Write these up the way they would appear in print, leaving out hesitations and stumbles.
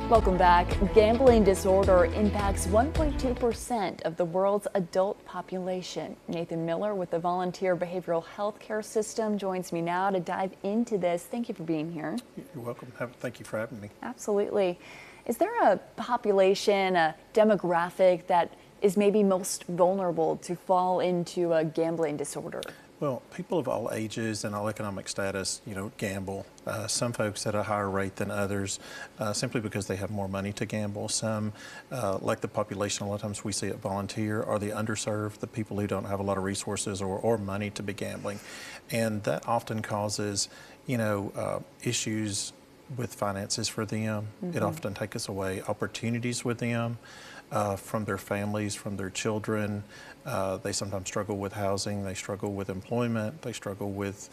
Welcome back. Gambling disorder impacts 1.2% of the world's adult population. Nathan Miller with the Volunteer Behavioral Health Care System joins me now to dive into this. Thank you for being here. You're welcome. Thank you for having me. Absolutely. Is there a population, a demographic that is maybe most vulnerable to fall into a gambling disorder? Well, people of all ages and all economic status, gamble. Some folks at a higher rate than others, simply because they have more money to gamble. Some, like the population, a lot of times we see at Volunteer, are the underserved, the people who don't have a lot of resources or money to be gambling. And that often causes, issues with finances for them. It often takes away opportunities with them. From their families, from their children. They sometimes struggle with housing, they struggle with employment, they struggle with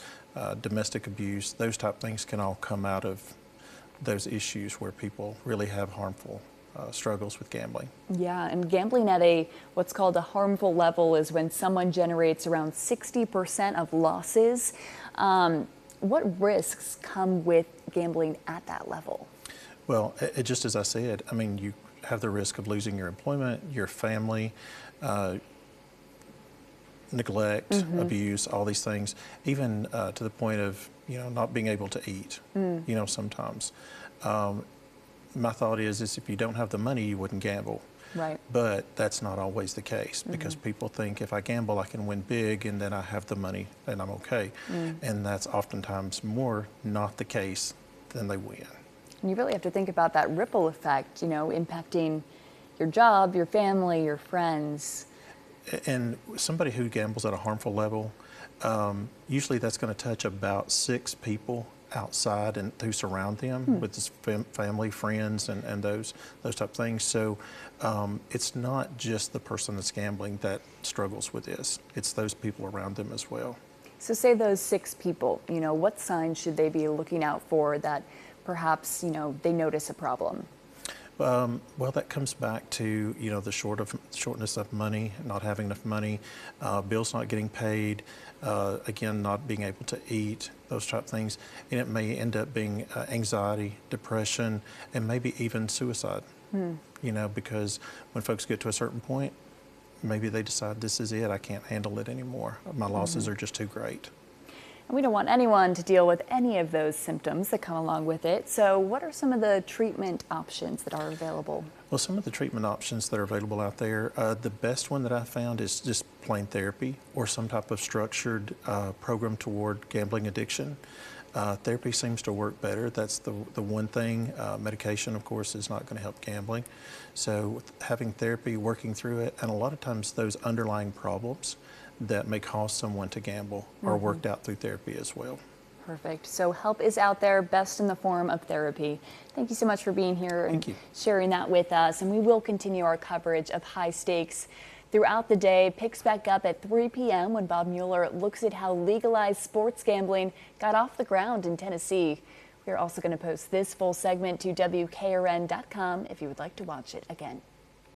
domestic abuse. Those type things can all come out of those issues where people really have harmful struggles with gambling. Yeah, and gambling at what's called a harmful level is when someone generates around 60% of losses. What risks come with gambling at that level? Well, just as I said, you have the risk of losing your employment, your family, neglect, abuse, all these things, even to the point of not being able to eat. Sometimes. My thought is if you don't have the money, you wouldn't gamble. Right. But that's not always the case because people think if I gamble, I can win big and then I have the money and I'm okay. And that's oftentimes more not the case than they win. And you really have to think about that ripple effect, impacting your job, your family, your friends. And somebody who gambles at a harmful level, usually that's going to touch about 6 people outside and who surround them with his family, friends, and those type things. So it's not just the person that's gambling that struggles with this. It's those people around them as well. So say those 6 people, what signs should they be looking out for that perhaps, they notice a problem? Well, that comes back to, the shortness of money, not having enough money, bills not getting paid, again, not being able to eat, those type of things. And it may end up being anxiety, depression, and maybe even suicide, because when folks get to a certain point, maybe they decide this is it, I can't handle it anymore. My losses are just too great. And we don't want anyone to deal with any of those symptoms that come along with it. So what are some of the treatment options that are available? Well, some of the treatment options that are available out there, the best one that I found is just plain therapy or some type of structured program toward gambling addiction. Therapy seems to work better. That's the one thing. Medication, of course, is not going to help gambling. So having therapy, working through it, and a lot of times those underlying problems that may cause someone to gamble are worked out through therapy as well. Perfect. So help is out there, best in the form of therapy. Thank you so much for being here and sharing that with us. And we will continue our coverage of high stakes throughout the day. Picks back up at 3 p.m. when Bob Mueller looks at how legalized sports gambling got off the ground in Tennessee. We are also going to post this full segment to WKRN.com if you would like to watch it again.